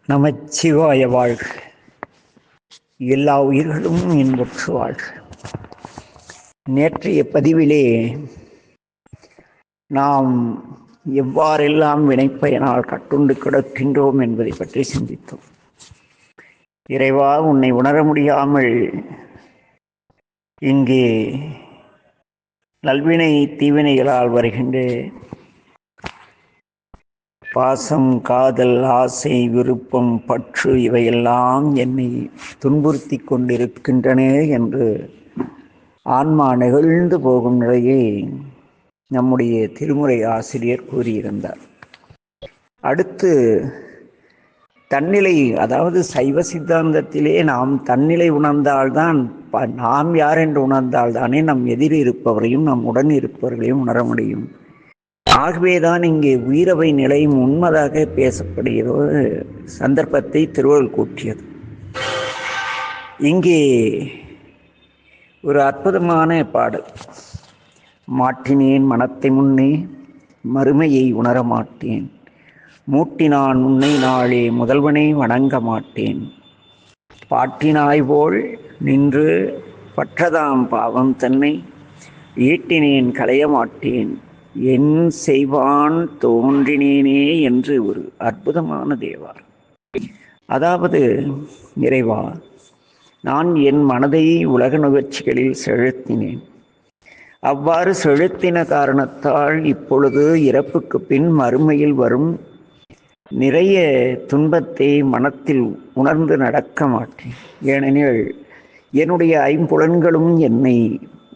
நமச்சிவாய வாழ்க. எல்லா உயிர்களும் இன்புற்று வாழ்க. நேற்றைய பதிவிலே நாம் எவ்வாறெல்லாம் வினைப்பயனால் கட்டுண்டு கிடக்கின்றோம் என்பதை பற்றி சிந்தித்தோம். இறைவா, உன்னை உணர முடியாமல் இங்கே நல்வினை தீவினைகளால் வருகின்ற பாசம், காதல், ஆசை, விருப்பம், பற்று இவையெல்லாம் என்னை துன்புறுத்தி கொண்டிருக்கின்றன என்று ஆன்மா நெகிழ்ந்து போகும் நிலையை நம்முடைய திருமுறை ஆசிரியர் கூறியிருந்தார். அடுத்து தன்னிலை, அதாவது சைவ சித்தாந்தத்திலே நாம் தன்னிலை உணர்ந்தால்தான், நாம் யார் என்று உணர்ந்தால்தானே நம் எதிர் இருப்பவரையும் நம் உடன் இருப்பவர்களையும் உணர முடியும். ஆகவேதான் இங்கே உயிரவை நிலையும் உண்மையாக பேசப்படுகிற ஒரு சந்தர்ப்பத்தை திருவள்ளுவர் கூட்டியது. இங்கே ஒரு அற்புதமான பாடல். மாட்டினேன் மனத்தை முன்னே மறுமையை உணர மாட்டேன், மூட்டினான் உன்னை நாளே முதல்வனை வணங்க மாட்டேன், பாட்டினாய் போல் நின்று பற்றதாம் பாவம் தன்னை ஈட்டினேன் களைய மாட்டேன், என் செய்வான் தோன்றினேனே என்று ஒரு அற்புதமான தேவார். அதாவது, இறைவா, நான் என் மனதை உலக நுகர்ச்சிகளில் செலுத்தினேன். அவ்வாறு செலுத்தின காரணத்தால் இப்பொழுது இறப்புக்கு பின் மறுமையில் வரும் நிறைய துன்பத்தை மனத்தில் உணர்ந்து நடக்க மாட்டேன். ஏனெனில் என்னுடைய ஐம்புலன்களும் என்னை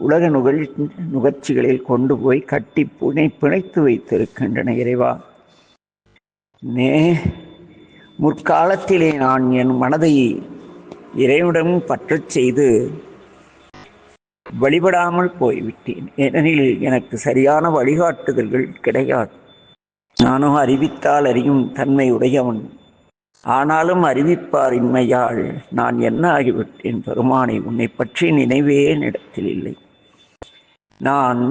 உலக நுகர்ச்சிகளில் கொண்டு போய் கட்டி பிணைத்து வைத்திருக்கின்றன. இறைவா, முற்காலத்திலே நான் என் மனதை இறைவனிடம் பற்றச் செய்து வழிபடாமல் போய்விட்டேன். ஏனெனில் எனக்கு சரியான வழிகாட்டுதல்கள் கிடையாது. நானும் அறிவித்தால் அறியும் தன்மை உடையவன். ஆனாலும் அறிவிப்பார் இன்மையால் நான் என்ன ஆகிவிட்டேன் பெருமானை, உன்னை பற்றி நினைவே இடத்தில் இல்லை. நான்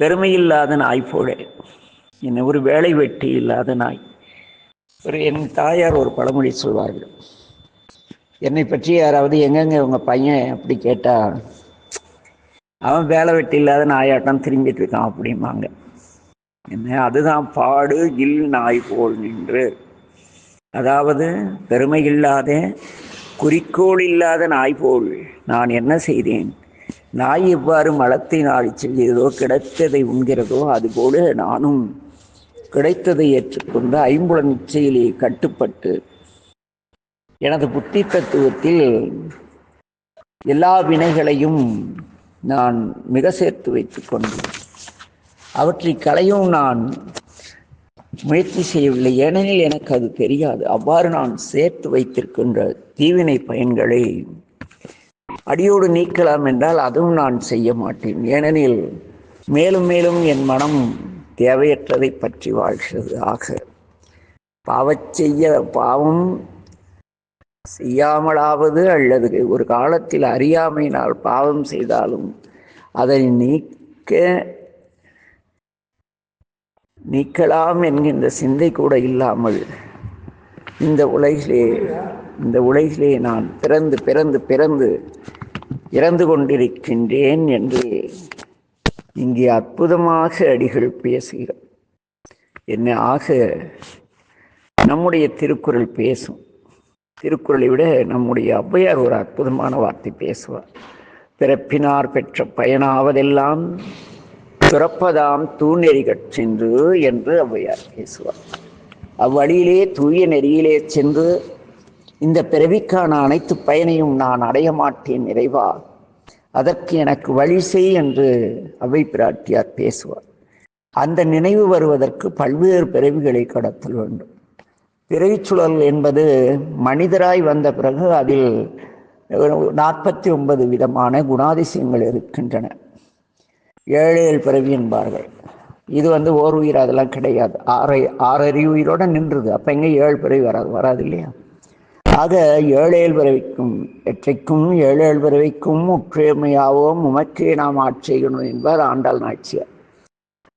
பெருமையில்லாத நாய் போல, என்னை ஒரு வேலை வெட்டி இல்லாத நாய். என் தாயார் ஒரு பழமொழி சொல்வார்கள். என்னை பற்றி யாராவது எங்கெங்க உங்கள் பையன் அப்படி கேட்டால், அவன் வேலை வெட்டி இல்லாத நாயாட்டம் திரும்பிட்டு இருக்கான் அப்படிம்பாங்க. என்ன, அதுதான் பாடு இல் நாய் போல் நின்று. அதாவது பெருமை இல்லாத, குறிக்கோள் இல்லாத நாய் போல் நான் என்ன செய்தேன்? நாய் எவ்வாறு மலத்தை நாடி செல்கிறதோ, கிடைத்ததை உண்கிறதோ, அதுபோல நானும் கிடைத்ததை ஏற்றுக்கொண்டு ஐம்புலன் இச்சையிலே கட்டுப்பட்டு எனது புத்தி தத்துவத்தில் எல்லா வினைகளையும் நான் மிக சேர்த்து வைத்துக் கொண்டு அவற்றை களையும் நான் முயற்சி செய்யவில்லை. ஏனெனில் எனக்கு அது தெரியாது. அவ்வாறு நான் சேர்த்து வைத்திருக்கின்ற தீவினை பயன்களை அடியோடு நீக்கலாம் என்றால் அதுவும் நான் செய்ய மாட்டேன். ஏனெனில் மேலும் மேலும் என் மனம் தேவையற்றதை பற்றி வாழ்கிறது. ஆக பாவம் செய்யாமலாவது அல்லது ஒரு காலத்தில் அறியாமையினால் பாவம் செய்தாலும் அதை நீக்கலாம் என்கின்ற சிந்தை கூட இல்லாமல் இந்த உலகிலே நான் பிறந்து இறந்து கொண்டிருக்கின்றேன் என்று இங்கே அற்புதமாக அடிகள் பேசுகிறார். என்ன ஆக நம்முடைய திருக்குறள் பேசும். திருக்குறளை விட நம்முடைய ஔவையார் ஒரு அற்புதமான வார்த்தை பேசுவார். பிறப்பினார் பெற்ற பயனாவதெல்லாம் துறப்பதாம் தூநெறி கற்றென்று என்று ஔவையார் பேசுவார். அவ்வழியிலே தூய நெறியிலே சென்று இந்த பிறவிக்கான அனைத்து பயனையும் நான் அடைய மாட்டேன் இறைவா, அதற்கு எனக்கு வழி செய் என்று அவ்வை பிராட்டியார் பேசுவார். அந்த நினைவு வருவதற்கு பல்வேறு பிறவிகளை கடத்தல் வேண்டும். பிறவிச்சுழல் என்பது மனிதராய் வந்த பிறகு அதில் 49 விதமான குணாதிசயங்கள் இருக்கின்றன. 7 பிறவி என்பார்கள். இது ஓர் உயிர் அதெல்லாம் கிடையாது. ஆறு உயிரோட நின்றுது. அப்போ எங்கே 7 பிறவி வராது இல்லையா? ஆக 7 பிறவிக்கும் எற்றைக்கும் 7 பிறவிக்கும் உற்றமையாவோம் உமக்கே நாம் ஆட்சியணும் என்பார் ஆண்டாள் நாச்சியார்.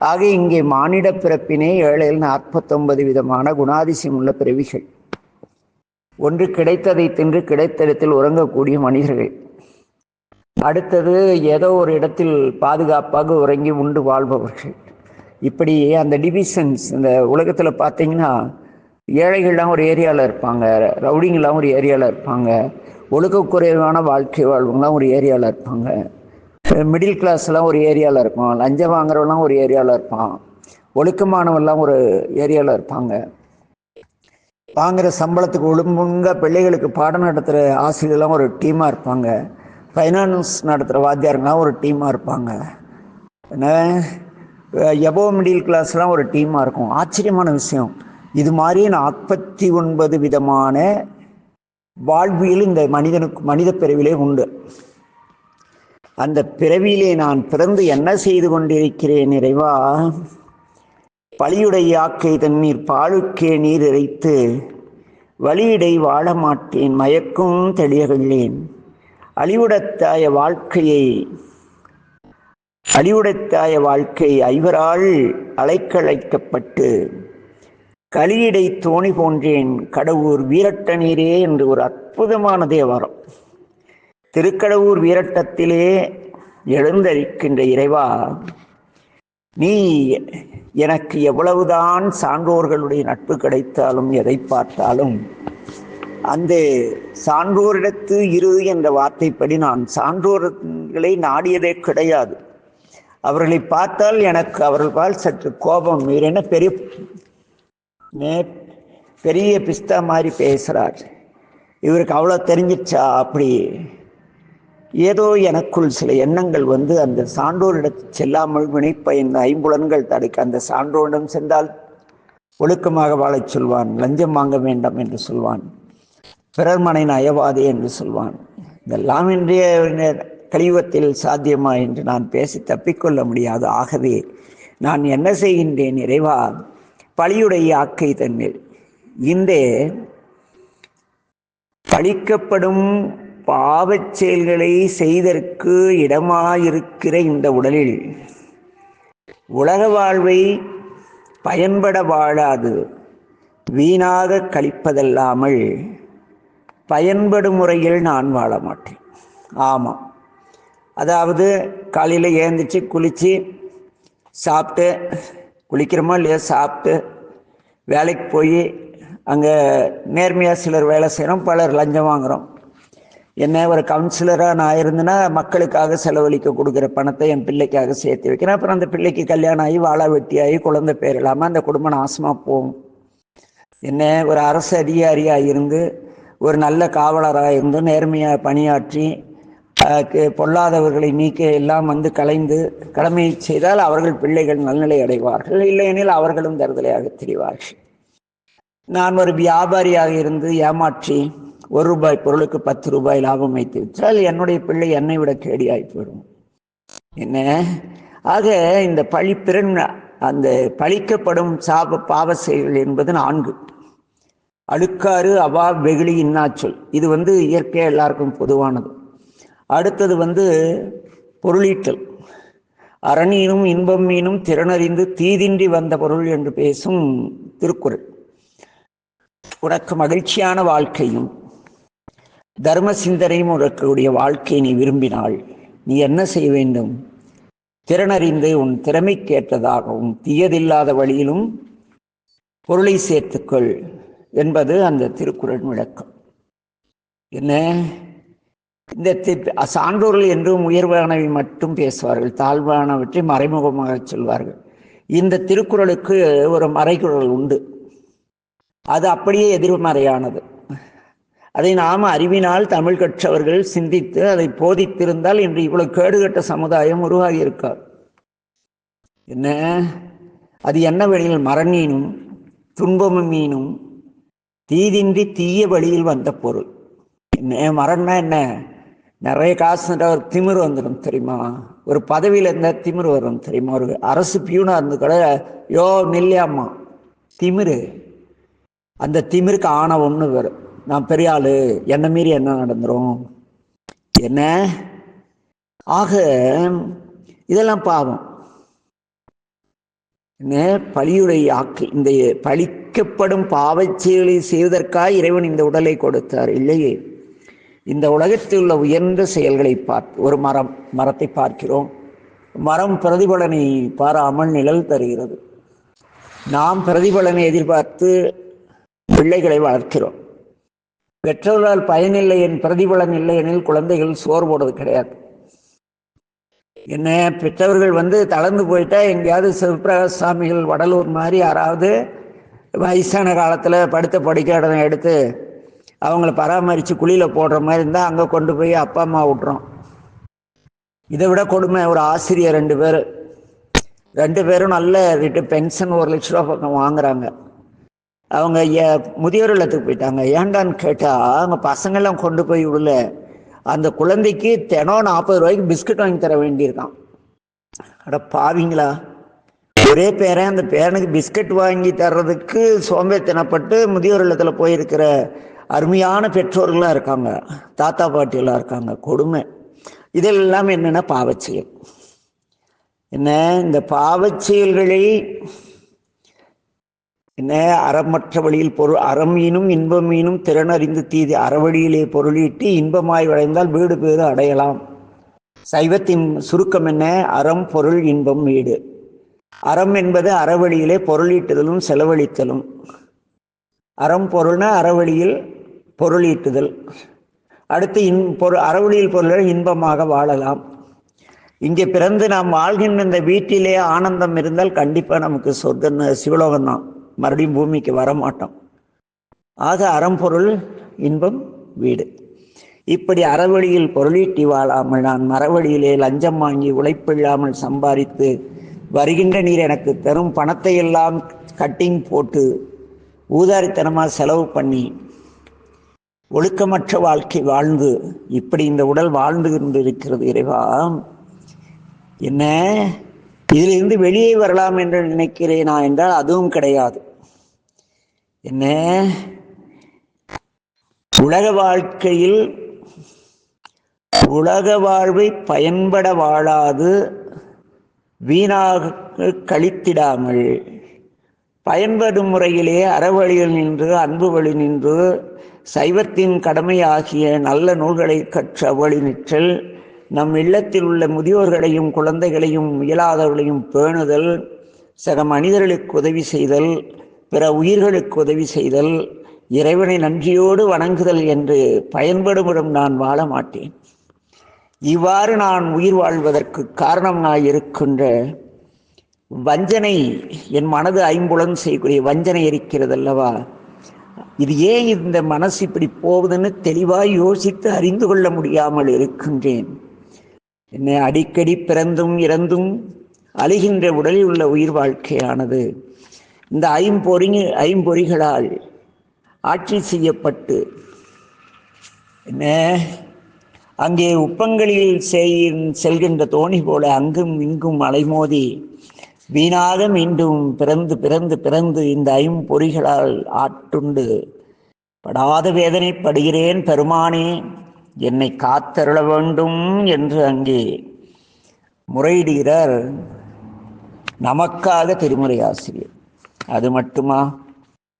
ஆக இங்கே மானிட பிறப்பினே 749 விதமான குணாதிசயம் உள்ள பிறவிகள். ஒன்று கிடைத்ததை தின்று கிடைத்த உறங்கக்கூடிய மனிதர்கள். அடுத்தது ஏதோ ஒரு இடத்தில் பாதுகாப்பாக உறங்கி உண்டு வாழ்பவர்கள். இப்படி அந்த டிவிஷன்ஸ் இந்த உலகத்தில் பார்த்தீங்கன்னா, ஏழைகள்லாம் ஒரு ஏரியாவில் இருப்பாங்க, ரவுடிங்கெலாம் ஒரு ஏரியாவில் இருப்பாங்க, ஒழுக்கக்குறைவான வாழ்க்கை வாழ்வுங்களாம் ஒரு ஏரியாவில் இருப்பாங்க, மிடில் கிளாஸ்லாம் ஒரு ஏரியாவில் இருப்பான், லஞ்சம் வாங்குறவெல்லாம் ஒரு ஏரியாவில் இருப்பான், ஒழுக்கமானவெல்லாம் ஒரு ஏரியாவில் இருப்பாங்க, வாங்குகிற சம்பளத்துக்கு ஒழுங்குங்க பிள்ளைகளுக்கு பாடம் நடத்துகிற ஆசிரியர்லாம் ஒரு டீமாக இருப்பாங்க, ஃபைனான்ஸ் நடத்துகிற வாத்தியாருங்களாம் ஒரு டீமாக இருப்பாங்க, என்ன எபோ மிடில் கிளாஸ்லாம் ஒரு டீமாக இருக்கும். ஆச்சரியமான விஷயம், இது மாதிரி 49 விதமான வாழ்வியல் இந்த மனித பிறவிலே உண்டு. அந்த பிறவியிலே நான் பிறந்து என்ன செய்து கொண்டிருக்கிறேன் இறைவா? பழியுடைய ஆக்கை தண்ணீர் பாலுக்கே நீர் இறைத்து வழியிடை வாழ மாட்டேன் மயக்கும் தெளியகள்ளேன். அழிவுடத்தாய வாழ்க்கை ஐவரால் அலைக்கழைக்கப்பட்டு களியிடை தோணி போன்றேன் கடவுர் வீரட்ட நீரே என்று ஒரு அற்புதமான தேவாரம். திருக்கடவுர் வீரட்டத்திலே எழுந்தரிக்கின்ற இறைவா, நீ எனக்கு எவ்வளவுதான் சான்றோர்களுடைய நட்பு கிடைத்தாலும் எதை பார்த்தாலும் அந்த சான்றோரிடத்து இரு என்ற வார்த்தைப்படி நான் சான்றோர்களை நாடியதே கிடையாது. அவர்களை பார்த்தால் எனக்கு அவர்கள் சற்று கோபம். இவர் என்ன பெரிய பிஸ்தா மாதிரி பேசுகிறார், இவருக்கு அவ்வளோ தெரிஞ்சிச்சா? அப்படி ஏதோ எனக்குள் சில எண்ணங்கள் வந்து அந்த சான்றோரிடத்து செல்லாமல் வினைப்பயன் ஐம்புலன்கள் தடுக்க, அந்த சான்றோரிடம் சென்றால் ஒழுக்கமாக வாழச் சொல்வான், லஞ்சம் வாங்க வேண்டாம் என்று சொல்வான், பிறர் மனை நயவாதே என்று சொல்வான். இதெல்லாம் இன்றைய கலியுகத்தில் சாத்தியமா என்று நான் பேசி தப்பிக்கொள்ள முடியாது. ஆகவே நான் என்ன செய்கின்றேன் இறைவா? பழியுடைய ஆக்கை தன்னில் இந்த பழிக்கப்படும் பாவச் செயல்களை செய்தற்கு இடமாயிருக்கிற இந்த உடலில் உலக வாழ்வை பயன்பட வாழாது வீணாக கழிப்பதல்லாமல் பயன்படும் முறையில் நான் வாழ மாட்டேன். ஆமாம், அதாவது காலையில் ஏந்திரிச்சு குளித்து சாப்பிட்டு, குளிக்கிறோமோ இல்லையா, சாப்பிட்டு வேலைக்கு போய் அங்கே நேர்மையாக சிலர் வேலை செய்கிறோம், பலர் லஞ்சம் வாங்குகிறோம். என்ன ஒரு கவுன்சிலராக நான் இருந்தேன்னா மக்களுக்காக செலவழிக்க கொடுக்குற பணத்தை என் பிள்ளைக்காக சேர்த்து வைக்கிறேன். அப்புறம் அந்த பிள்ளைக்கு கல்யாணம் ஆகி வாழா வெட்டியாகி குழந்தை பேர் இல்லாமல் அந்த குடும்பம் நாசமாக போகும். என்ன ஒரு அரசு அதிகாரியாக இருந்து ஒரு நல்ல காவலராக இருந்து நேர்மையாக பணியாற்றி பொல்லாதவர்களை நீக்க எல்லாம் வந்து கலைந்து கடமையை செய்தால் அவர்கள் பிள்ளைகள் நல்நிலை அடைவார்கள், இல்லையெனில் அவர்களும் தருதலையாக தெரிவார்கள். நான் ஒரு வியாபாரியாக இருந்து ஏமாற்றி ₹1 பொருளுக்கு ₹10 லாபம் வைத்து விட்டால் என்னுடைய பிள்ளை என்னை விட கேடியாகி போயிடும். என்ன ஆக இந்த அந்த பழிக்கப்படும் பாவ செயல்கள் என்பது 4: அழுக்காறு, அவா, வெகுளி, இன்னாச்சொல். இது இயற்கையாக எல்லாருக்கும் பொதுவானது. அடுத்தது பொருளீட்டல். அறநீனும் இன்பம் மீனும் திறனறிந்து தீதின்றி வந்த பொருள் என்று பேசும் திருக்குறள். உனக்கு மகிழ்ச்சியான வாழ்க்கையும் தர்ம சிந்தனையும் உனக்குடைய வாழ்க்கையை நீ விரும்பினால் நீ என்ன செய்ய வேண்டும்? திறனறிந்து உன் திறமைக்கேற்றதாகவும் தீயதில்லாத வழியிலும் பொருளை சேர்த்துக்கொள் என்பது அந்த திருக்குறள் விளக்கம். என்ன, இந்த சான்றோர்கள் என்றும் உயர்வானவை மட்டும் பேசுவார்கள், தாழ்வானவற்றை மறைமுகமாக சொல்வார்கள். இந்த திருக்குறளுக்கு ஒரு மறைக்குறள் உண்டு, அது அப்படியே எதிர்மறையானது. அதை நாம் அறிவினால் தமிழ் கற்றவர்கள் சிந்தித்து அதை போதித்திருந்தால் இன்று இவ்வளவு கேடுகட்ட சமுதாயம் உருவாகி இருக்கார். என்ன, அது என்ன வழியில்? மரநீனும் துன்பமும் மீனும் தீதின்றி தீய வழியில் வந்த பொருள். என்ன மரம்னா என்ன? நிறைய காசு ஒரு திமிரு வந்துடும் தெரியுமா? ஒரு பதவியில் இருந்தால் திமிரு வரும் தெரியுமா? ஒரு அரசு பியூனா இருந்து கூட யோ நில்லையாம்மா, திமிரு. அந்த திமிருக்கு ஆணவம்னு வரும். நான் பெரிய ஆளு, என்ன மீறி என்ன நடந்துரும். என்ன ஆக இதெல்லாம் பாவம். பழியுடைய ஆக்கி இந்த பழிக்கப்படும் பாவச் செயலை செய்வதற்காக இறைவன் இந்த உடலை கொடுத்தார் இல்லையே. இந்த உலகத்தில் உள்ள உயர்ந்த செயல்களை ஒரு மரத்தை பார்க்கிறோம். மரம் பிரதிபலனை பாராமல் நிழல் தருகிறது. நாம் பிரதிபலனை எதிர்பார்த்து பிள்ளைகளை வளர்க்கிறோம். பெற்றோர்களால் பயனில்லை, என் பிரதிபலன் இல்லை எனில் குழந்தைகள் சோறு போடுவது கிடையாது. என்ன பெற்றவர்கள் தளர்ந்து போயிட்டா எங்கேயாவது சிவபிரகாஷ் சாமிகள் வடலூர் மாதிரி யாராவது வயசான காலத்தில் படுத்த படிக்க இடம் எடுத்து அவங்கள பராமரித்து குழியில் போடுற மாதிரி இருந்தால் அங்கே கொண்டு போய் அப்பா அம்மா விட்டுறோம். இதை விட கொடுமை, ஒரு ஆசிரியர் ரெண்டு பேரும் நல்ல பென்ஷன் 1 லட்ச ரூபா பக்கம் வாங்குறாங்க. அவங்க முதியோர் இல்லத்துக்கு போயிட்டாங்க. ஏண்டான்னு கேட்டால் அவங்க பசங்கள்லாம் கொண்டு போய் விடல, அந்த குழந்தைக்கு தினம் 40 ரூபாய்க்கு பிஸ்கட் வாங்கி தர வேண்டியிருக்கான். அட பாவிங்களா, ஒரே பேரன், அந்த பேரனுக்கு பிஸ்கட் வாங்கி தர்றதுக்கு சோம்பேறித்தனப்பட்டு முதியோர் இல்லத்தில் போயிருக்கிற அருமையான பெற்றோர்களாக இருக்காங்க, தாத்தா பாட்டியெல்லாம் இருக்காங்க. கொடுமை. இதெல்லாம் என்னென்னா பாவச்செயல். இந்த பாவச்செயல்களை அறமற்ற வழியில் அறம் ஈனும் இன்பம் ஈனும் திறனறிந்து தீது அறவழியிலே பொருளீட்டி இன்பமாய் விளைந்தால் வீடு பேறு அடையலாம். சைவத்தின் சுருக்கம் என்ன? அறம் பொருள் இன்பம் வீடு. அறம் என்பது அறவழியிலே பொருளீட்டுதலும் செலவழித்தலும். அறம் பொருள்னா அறவழியில் பொருளீட்டுதல். அடுத்து அறவழியில் பொருள் இன்பமாக வாழலாம். இங்கே பிறந்து நாம் வாழ்கின்ற இந்த வீட்டிலே ஆனந்தம் இருந்தால் கண்டிப்பாக நமக்கு சொர்க்க சிவலோகம் தான், மறுபடியும் பூமிக்கு வரமாட்டோம். ஆக அறம்பொருள் இன்பம் வீடு. இப்படி அறவழியில் பொருளீட்டி வாழாமல் நான் மரவழியிலே லஞ்சம் வாங்கி உழைப்பில்லாமல் சம்பாதித்து வருகின்ற நீர் எனக்கு தரும் பணத்தை எல்லாம் கட்டிங் போட்டு ஊதாரித்தனமாக செலவு பண்ணி ஒழுக்கமற்ற வாழ்க்கை வாழ்ந்து இப்படி இந்த உடல் வாழ்ந்து கொண்டு இருக்கிறது. இறைவா, என்ன இதிலிருந்து வெளியே வரலாம் என்று நினைக்கிறேனா என்றால் அதுவும் கிடையாது. என்ன உலக வாழ்க்கையில் உலக வாழ்வை பயன்பட வாழாது வீணாக கழித்திடாமல் பயன்படும் முறையிலே அறவழியில் நின்று அன்பு வழி நின்று சைவத்தின் கடமையாகிய நல்ல நூல்களை கற்ற வழி நிற்றல், நம் இல்லத்தில் உள்ள முதியோர்களையும் குழந்தைகளையும் இயலாதவர்களையும் பேணுதல், சக மனிதர்களுக்கு உதவி செய்தல், பிற உயிர்களுக்கு உதவி செய்தல், இறைவனை நன்றியோடு வணங்குதல் என்று பயன்படுமிடம் நான் வாழ மாட்டேன். இவ்வாறு நான் உயிர் வாழ்வதற்கு காரணமாயிருக்கின்ற வஞ்சனை, என் மனது ஐம்புலன் செய்யக்கூடிய வஞ்சனை இருக்கிறது அல்லவா, இது ஏன் இந்த மனசு இப்படி போகுதுன்னு தெளிவாய் யோசித்து அறிந்து கொள்ள முடியாமல் இருக்கின்றேன். என்னை அடிக்கடி பிறந்தும் இறந்தும் அழிகின்ற உடலில் உள்ள உயிர் வாழ்க்கையானது இந்த ஐம்பொறிகளால் ஆட்சி செய்யப்பட்டு என்ன அங்கே உப்பங்களில் செல்கின்ற தோணி போல அங்கும் இங்கும் அலைமோதி வீணாக மீண்டும் பிறந்து பிறந்து பிறந்து இந்த ஐம்பொறிகளால் ஆட்டுண்டு படாத வேதனைப்படுகிறேன். பெருமானே, என்னை காத்தருள வேண்டும் என்று அங்கே முறையிடுகிறார் நமக்காக திருமுறை ஆசிரியர். அது மட்டுமா,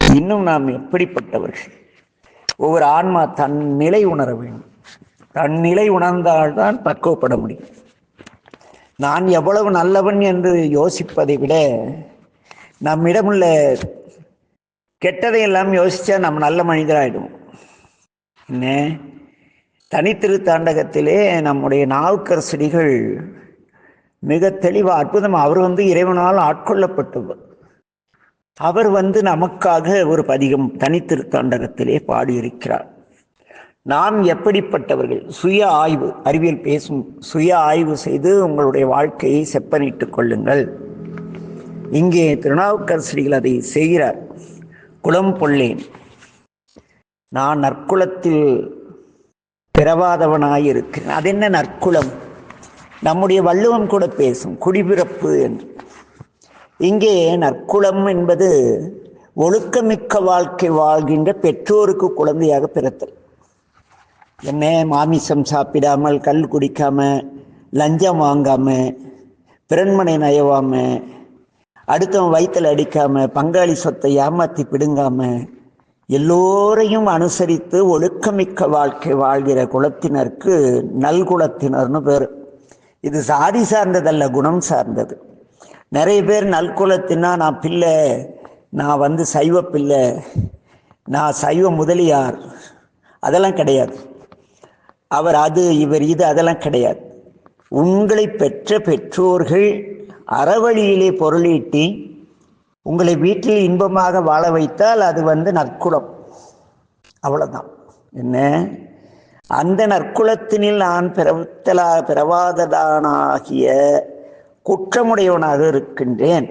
இன்னும் நாம் எப்படிப்பட்டவர்கள்? ஒவ்வொரு ஆன்மா தன் நிலை உணர வேண்டும். தன் நிலை உணர்ந்தால்தான் பக்குவப்பட முடியும். நான் எவ்வளவு நல்லவன் என்று யோசிப்பதை விட நம்மிடமுள்ள கெட்டதையெல்லாம் யோசித்தா நம்ம நல்ல மனிதராகிடுவோம். என்ன தனித்திருத்தாண்டகத்திலே நம்முடைய நாவுக்கரசடிகள் மிக தெளிவாக அற்புதமாக, அவர் இறைவனால் ஆட்கொள்ளப்பட்டவர். அவர் நமக்காக ஒரு பதிகம் தனித்திருத்தாண்டகத்திலே பாடியிருக்கிறார். நாம் எப்படிப்பட்டவர்கள்? சுய ஆய்வு, அறிவியல் பேசும் சுய ஆய்வு செய்து உங்களுடைய வாழ்க்கையை செப்பனிட்டுக் கொள்ளுங்கள். இங்கே திருநாவுக்கரசடிகள் அதை செய்கிறார். குலம் பொல்லேன், நான் நற்குலத்தில் பிறவாதவனாயிருக்கிறேன். அது என்ன நற்குலம்? நம்முடைய வள்ளுவம் கூட பேசும் குடிபிறப்பு என்று. இங்கே நற்குலம் என்பது ஒழுக்கமிக்க வாழ்க்கை வாழ்கின்ற பெற்றோருக்கு குழந்தையாக பிறத்தல். என்ன மாமிசம் சாப்பிடாமல், கல் குடிக்காம, லஞ்சம் வாங்காம, பிறன்மனை நயவாம, அடுத்தவன் வயிற்றில் அடிக்காம, பங்காளி சொத்தை ஏமாற்றி பிடுங்காம, எல்லோரையும் அனுசரித்து ஒழுக்கமிக்க வாழ்க்கை வாழ்கிற குலத்தினருக்கு நல்குலத்தினர்னு பேர். இது சாதி சார்ந்ததல்ல, குணம் சார்ந்தது. நிறைய பேர் நல்குலத்தினா நான் பிள்ளை, நான் சைவ பிள்ளை, நான் சைவ முதலியார், அதெல்லாம் கிடையாது. அவர் அது, இவர் இது, அதெல்லாம் கிடையாது. உங்களை பெற்ற பெற்றோர்கள் அறவழியிலே பொருளீட்டி உங்களை வீட்டில் இன்பமாக வாழ வைத்தால் அது நற்குலம். அவ்வளவுதான். என்ன, அந்த நற்குலத்தினில் நான் பிறவாததானாகிய குற்றமுடையவனாக இருக்கின்றேன்.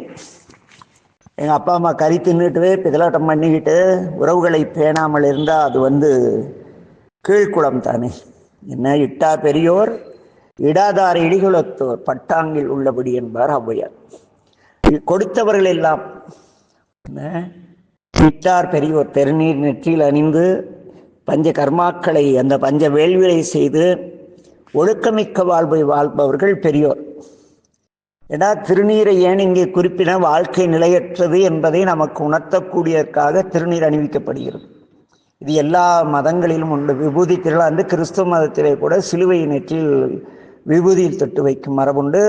எங்கள் அப்பா அம்மா கறி தின்னுட்டு பிதலாட்டம் பண்ணிக்கிட்டு உறவுகளை பேணாமல் இருந்தால் அது கீழ்குளம் தானே. என்ன, இட்டார் பெரியோர் இடாதார் இடிகுலத்தோர் பட்டாங்கில் உள்ளபடி என்பார் ஔவையார். கொடுத்தவர்கள் எல்லாம் இட்டார் பெரியோர், பெருநீர் நெற்றியில் அணிந்து பஞ்ச கர்மாக்களை, அந்த பஞ்ச வேள்விகளை செய்து ஒழுக்கமிக்க வாழ்வை வாழ்பவர்கள் பெரியோர். ஏன்னா திருநீரை ஏன் இங்கே குறிப்பிட, வாழ்க்கை நிலையற்றது என்பதை நமக்கு உணர்த்தக்கூடியதற்காக திருநீர் அணிவிக்கப்படுகிறது. இது எல்லா மதங்களிலும் உண்டு. விபூதி திருவிழா கிறிஸ்துவ மதத்திலே கூட சிலுவை நெற்றியில் விபூதியில் தொட்டு வைக்கும் மரபுண்டு.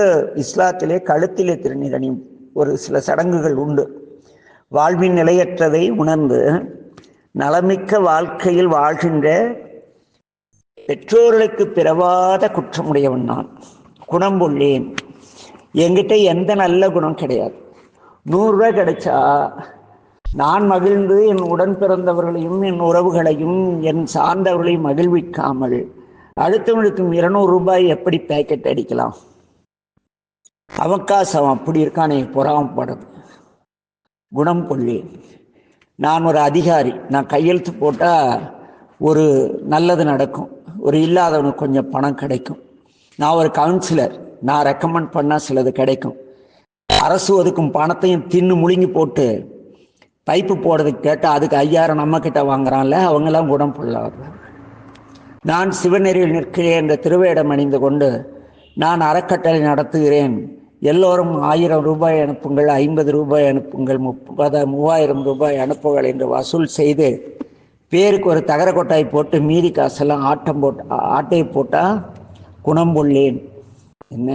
இஸ்லாத்திலே கழுத்திலே திருநீர் அணியும் ஒரு சில சடங்குகள் உண்டு. வாழ்வின் நிலையற்றதை உணர்ந்து நலமிக்க வாழ்க்கையில் வாழ்கின்ற பெற்றோர்களுக்கு பிறவாத குற்றமுடையவன் நான். குணம் கொள்ளேன். என்கிட்ட எந்த நல்ல குணம் கிடையாது. 100 ரூபாய் கிடைச்சா நான் மகிழ்ந்து என் உடன் பிறந்தவர்களையும் என் உறவுகளையும் என் சார்ந்தவர்களையும் மகிழ்விக்காமல் அடுத்தவனுக்கு 200 ரூபாய் எப்படி பேக்கெட் அடிக்கலாம்? அவன் காசு அவன் அப்படி இருக்கானே, பொறாமப்படுறது. குணம் கொள்ளேன். நான் ஒரு அதிகாரி, நான் கையெழுத்து போட்டால் ஒரு நல்லது நடக்கும், ஒரு இல்லாதவனுக்கு கொஞ்சம் பணம் கிடைக்கும். நான் ஒரு கவுன்சிலர், நான் ரெக்கமெண்ட் பண்ணால் சிலது கிடைக்கும். அரசு ஒதுக்கும் பணத்தையும் தின்னு முழுங்கி போட்டு பைப்பு போடுறதுக்கு கேட்டால் அதுக்கு 5000 நம்மக்கிட்ட வாங்குறான்ல, அவங்கெல்லாம் குணம் கொள்ளாது. நான் சிவநெறியில் நிற்கிறேன் என்ற திருவேடம் அணிந்து கொண்டு நான் அறக்கட்டளை நடத்துகிறேன், எல்லோரும் 1000 ரூபாய் அனுப்புங்கள், 50 ரூபாய் அனுப்புங்கள், 3000 ரூபாய் அனுப்புங்கள் என்று வசூல் செய்து பேருக்கு ஒரு தகர கொட்டாய் போட்டு மீதி காசெல்லாம் ஆட்டையை போட்டால் குணம் கொள்ளேன். என்ன,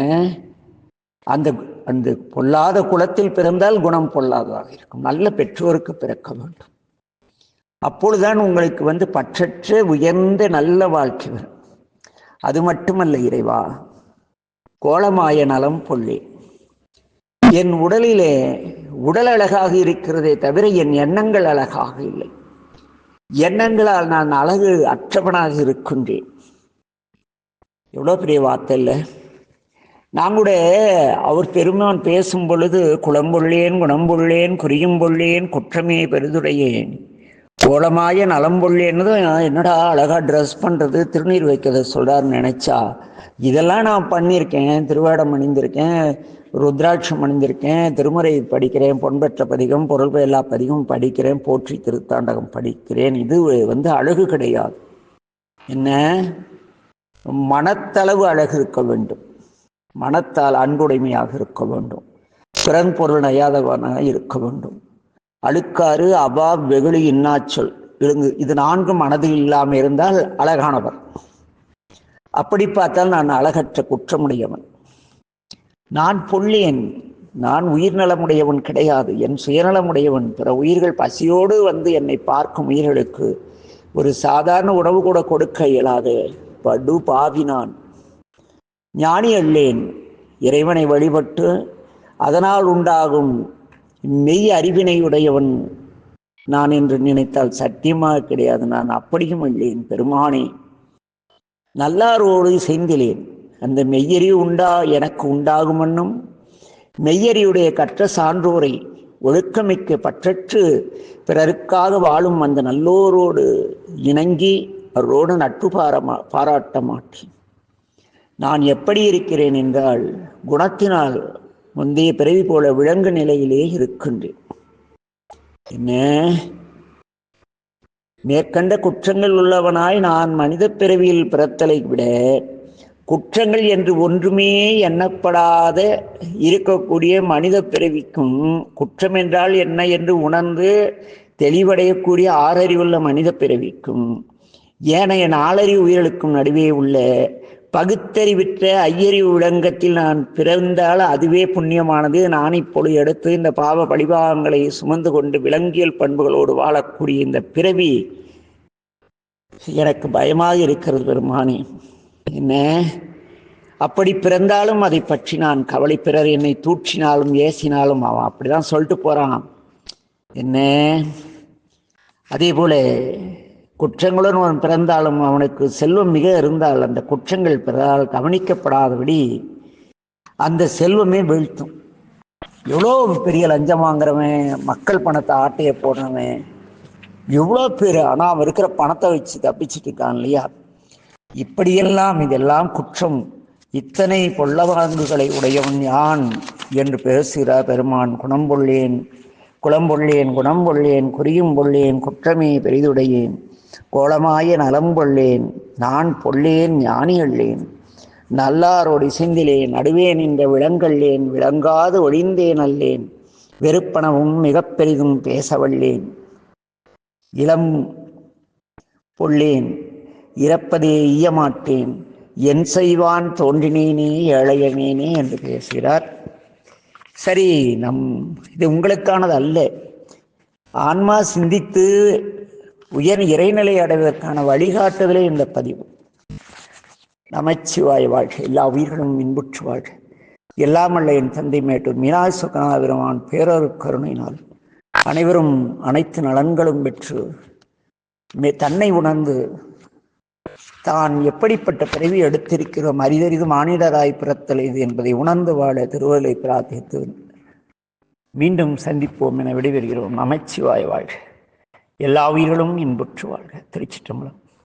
அந்த அந்த பொல்லாத குலத்தில் பிறந்தால் குணம் பொல்லாததாக இருக்கும். நல்ல பெற்றோருக்கு பிறக்க வேண்டும். அப்பொழுதுதான் உங்களுக்கு பற்றற்ற உயர்ந்த நல்ல வாழ்க்கை வரும். அது மட்டுமல்ல இறைவா, கோலமாய நலம் பொல்லே. என் உடலிலே உடல் அழகாக இருக்கிறதே தவிர என் எண்ணங்கள் அழகாக இல்லை. எண்ணங்களால் நான் அழகு அற்றவனாக இருக்கின்றேன். எவ்வளோ பெரிய வார்த்தை இல்லை? நான் கூட அவர் பெருமான் பேசும் பொழுது குளம்பொள்ளேன், குணம்பொள்ளேன், குறியும்பொள்ளேன், குற்றமே பெரிதுடையேன், கோலமாய நலம்பொள்ளேன்னு என்னடா அழகா ட்ரெஸ் பண்ணுறது, திருநீர் வைக்கிறத சொல்கிறாருன்னு நினச்சா, இதெல்லாம் நான் பண்ணியிருக்கேன். திருவேடம் அணிந்திருக்கேன், ருத்ராட்சம் அணிந்திருக்கேன், திருமுறை படிக்கிறேன், பொன்பெற்ற பதிகம், பொருள் எல்லா பதிகமும் படிக்கிறேன், போற்றி திருத்தாண்டகம் படிக்கிறேன். இது அழகு கிடையாது. என்ன, மனத்தளவு அழகு இருக்க வேண்டும். மனத்தால் அன்புடைமையாக இருக்க வேண்டும். பிறன் பொருள் நையாதவனாக இருக்க வேண்டும். அழுக்காறு அவா வெகுளி இன்னாச்சொல் இது 4 மனதில் இல்லாமல் இருந்தால் அழகானவர். அப்படி பார்த்தால் நான் அழகற்ற குற்றமுடையவன். நான் பொல்லேன். நான் உயிர் நலமுடையவன் கிடையாது. என் சுயநலமுடையவன். பிற உயிர்கள் பசியோடு என்னை பார்க்கும் உயிர்களுக்கு ஒரு சாதாரண உணவு கூட கொடுக்க இயலாது படு பாவி நான். ஞானி அல்லேன். இறைவனை வழிபட்டு அதனால் உண்டாகும் மெய் அறிவினையுடையவன் நான் என்று நினைத்தால் சத்தியமாக கிடையாது. நான் அப்படியும் இல்லேன் பெருமானே. நல்லாரோடு செய்திலேன். அந்த மெய்யறிவு எனக்கு உண்டாகும் என்னும் மெய்யறிவுடைய கற்ற சான்றோரை ஒழுக்கமிக்க பற்றற்று பிறருக்காக வாழும் அந்த நல்லோரோடு இணங்கி அவரோடு நட்பு பாராட்ட மாட்டேன். நான் எப்படி இருக்கிறேன் என்றால் குணத்தினால் முந்தைய பிறவி போல விலங்கு நிலையிலே இருக்கின்றேன். என்ன, மேற்கண்ட குற்றங்கள் உள்ளவனாய் நான் மனித பிறவியில் பிறத்தலை விட குற்றங்கள் என்று ஒன்றுமே எண்ணப்படாத இருக்கக்கூடிய மனித பிறவிக்கும் குற்றம் என்றால் என்ன என்று உணர்ந்து தெளிவடையக்கூடிய ஆறறிவுள்ள மனித பிறவிக்கும் ஏனைய நாலறிவு உயிர்களுக்கும் நடுவே உள்ள பகுத்தறிவிற்ற ஐயறிவு விளங்கத்தில் நான் பிறந்தால் அதுவே புண்ணியமானது. நான் இப்பொழுது எடுத்து இந்த பாவ பழிபாகங்களை சுமந்து கொண்டு விலங்கியல் பண்புகளோடு வாழக்கூடிய இந்த பிறவி எனக்கு பயமாக இருக்கிறது பெருமானே. என்ன அப்படி பிறந்தாலும் அதை பற்றி நான் கவலை. பிறர் என்னை தூற்றினாலும் ஏசினாலும் அவன் அப்படிதான் சொல்லிட்டு போறான். என்ன அதே போல குற்றங்களுடன் அவன் பிறந்தாலும் அவனுக்கு செல்வம் மிக இருந்தால் அந்த குற்றங்கள் பிறரால் கவனிக்கப்படாதபடி அந்த செல்வமே வீழ்த்தும். எவ்வளோ பெரிய லஞ்சம் வாங்குறவன், மக்கள் பணத்தை ஆட்டைய போடுறவன் எவ்வளோ பேர், ஆனால் அவன் இருக்கிற பணத்தை வச்சு தப்பிச்சுட்டு இருக்கான் இல்லையா? இப்படியெல்லாம் இதெல்லாம் குற்றம். இத்தனை பொல்லவாங்குகளை உடையவன் யான் என்று பேசுகிறார் பெருமான். குணம்பொள்ளேன் குளம்பொள்ளேன் குணம்பொள்ளேன் குறியும் பொள்ளேன் குற்றமே பெரிதுடையேன் கோலமாய நலம்பொள்ளேன் நான் பொள்ளேன் ஞானியள்ளேன் நல்லாரோடு இசைந்திலேன் நடுவே நின்ற விளங்கல்லேன் விளங்காது ஒழிந்தேன் அல்லேன் வெறுப்பனவும் மிக பெரிதும் பேசவல்லேன் இளம் பொள்ளேன் இறப்பதே ஈயமாட்டேன் என் செய்வான் தோன்றினேனே ஏழையனேனே என்று பேசுகிறார். சரி, இது உங்களுக்கானது அல்ல. ஆன்மா சிந்தித்து உயர் இறைநிலை அடைவதற்கான வழிகாட்டுதலே இந்த பதிவு. நமச்சிவாய வாழ்க. எல்லா உயிர்களும் இன்புற்று வாழ்க. எல்லாமல்ல என் தந்தை மேட்டூர் மீனாய் சுகநாத பெருமான் பேரொரு கருணையினால் அனைவரும் அனைத்து நலன்களும் பெற்று தன்னை உணர்ந்து தான் எப்படிப்பட்ட பிறவி எடுத்திருக்கிறோம் அரிதறிது மானிடராய் பிறத்தல் இது என்பதை உணர்ந்து வாழ திருவருளை பிரார்த்தித்து மீண்டும் சந்திப்போம் என விடைபெறுகிறோம். நமச்சிவாய வாழ்க. எல்லா உயிர்களும் இன்புற்று வாழ்க. திருச்சிற்றம்பலம்.